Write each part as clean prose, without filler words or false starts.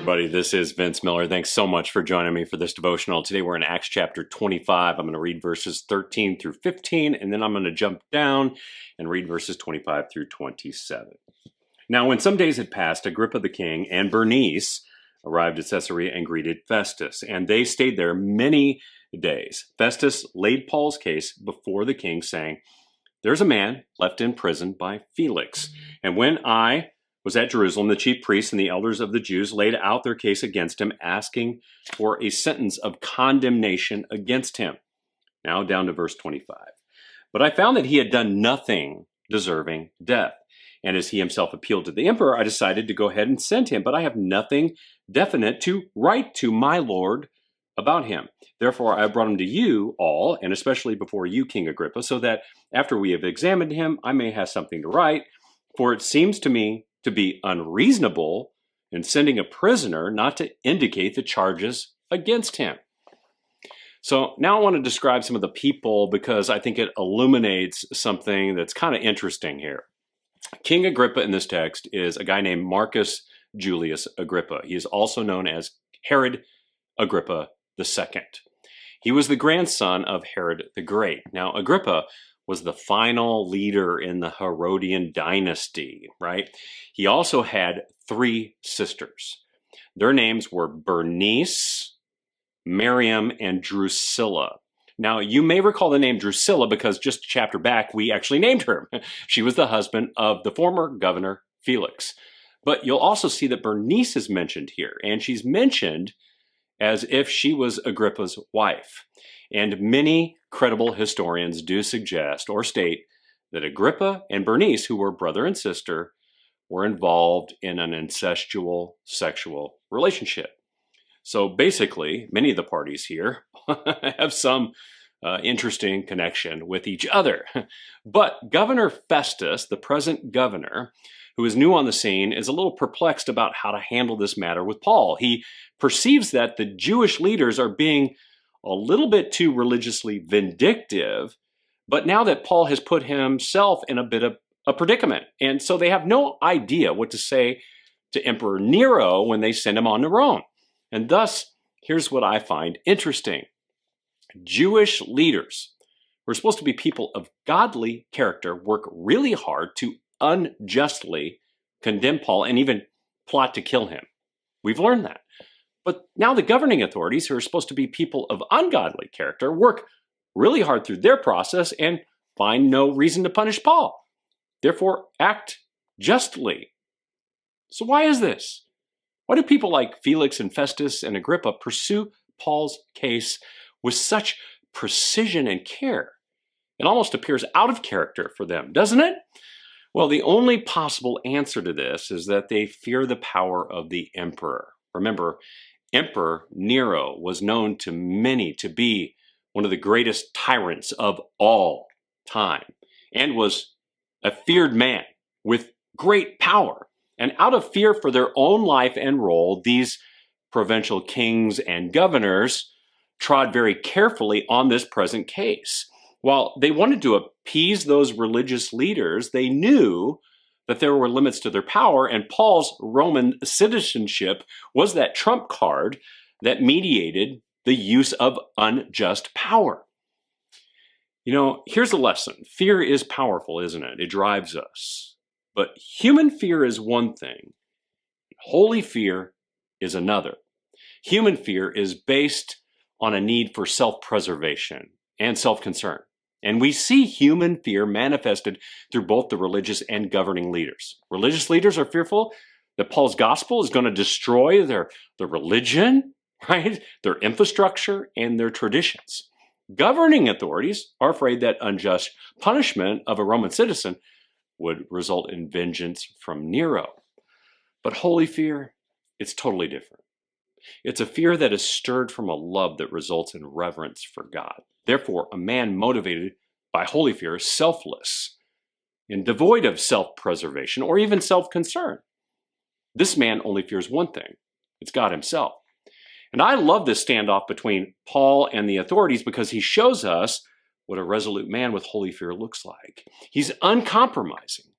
everybody. This is Vince Miller. Thanks so much for joining me for this devotional. Today we're in Acts chapter 25. I'm going to read verses 13 through 15, and then I'm going to jump down and read verses 25 through 27. Now, when some days had passed, Agrippa the king and Bernice arrived at Caesarea and greeted Festus, and they stayed there many days. Festus laid Paul's case before the king, saying, "There's a man left in prison by Felix, and when I was at Jerusalem, the chief priests and the elders of the Jews laid out their case against him, asking for a sentence of condemnation against him." Now down to verse 25. "But I found that he had done nothing deserving death. And as he himself appealed to the emperor, I decided to go ahead and send him. But I have nothing definite to write to my lord about him. Therefore, I brought him to you all, and especially before you, King Agrippa, so that after we have examined him, I may have something to write. For it seems to me to be unreasonable in sending a prisoner not to indicate the charges against him." So now I want to describe some of the people because I think it illuminates something that's kind of interesting here. King Agrippa in this text is a guy named Marcus Julius Agrippa. He is also known as Herod Agrippa II. He was the grandson of Herod the Great. Now, Agrippa was the final leader in the Herodian dynasty, right? He also had 3 sisters. Their names were Bernice, Miriam, and Drusilla. Now, you may recall the name Drusilla because just a chapter back, we actually named her. She was the husband of the former governor, Felix. But you'll also see that Bernice is mentioned here, and she's mentioned as if she was Agrippa's wife. And many credible historians do suggest or state that Agrippa and Bernice, who were brother and sister, were involved in an incestual sexual relationship. So basically, many of the parties here have some interesting connection with each other. But Governor Festus, the present governor, who is new on the scene, is a little perplexed about how to handle this matter with Paul. He perceives that the Jewish leaders are being a little bit too religiously vindictive, but now that Paul has put himself in a bit of a predicament, and so they have no idea what to say to Emperor Nero when they send him on to Rome. And thus, here's what I find interesting. Jewish leaders, who are supposed to be people of godly character, work really hard to unjustly condemn Paul and even plot to kill him. We've learned that. But now the governing authorities, who are supposed to be people of ungodly character, work really hard through their process and find no reason to punish Paul. Therefore, act justly. So why is this? Why do people like Felix and Festus and Agrippa pursue Paul's case with such precision and care? It almost appears out of character for them, doesn't it? Well, the only possible answer to this is that they fear the power of the emperor. Remember, Emperor Nero was known to many to be one of the greatest tyrants of all time and was a feared man with great power. And out of fear for their own life and role, these provincial kings and governors trod very carefully on this present case. While they wanted to appease those religious leaders, they knew that there were limits to their power, and Paul's Roman citizenship was that trump card that mediated the use of unjust power. You know, here's a lesson. Fear is powerful, isn't it? It drives us. But human fear is one thing. Holy fear is another. Human fear is based on a need for self-preservation and self-concern. And we see human fear manifested through both the religious and governing leaders. Religious leaders are fearful that Paul's gospel is going to destroy their religion, right? Their infrastructure and their traditions. Governing authorities are afraid that unjust punishment of a Roman citizen would result in vengeance from Nero. But holy fear, it's totally different. It's a fear that is stirred from a love that results in reverence for God. Therefore, a man motivated by holy fear is selfless and devoid of self-preservation or even self-concern. This man only fears one thing. It's God himself. And I love this standoff between Paul and the authorities because he shows us what a resolute man with holy fear looks like. He's uncompromising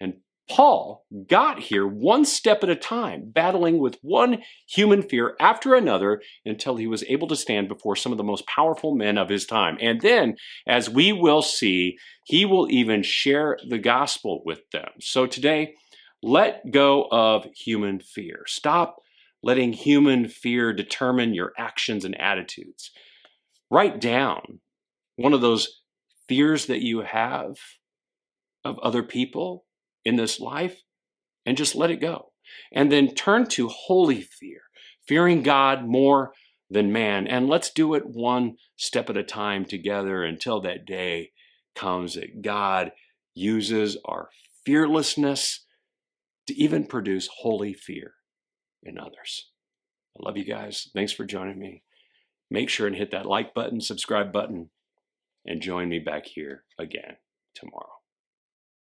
and Paul got here one step at a time, battling with one human fear after another until he was able to stand before some of the most powerful men of his time. And then, as we will see, he will even share the gospel with them. So today, let go of human fear. Stop letting human fear determine your actions and attitudes. Write down one of those fears that you have of other people in this life and just let it go. And then turn to holy fear, fearing God more than man. And let's do it one step at a time together until that day comes that God uses our fearlessness to even produce holy fear in others. I love you guys. Thanks for joining me. Make sure and hit that like button, subscribe button, and join me back here again tomorrow.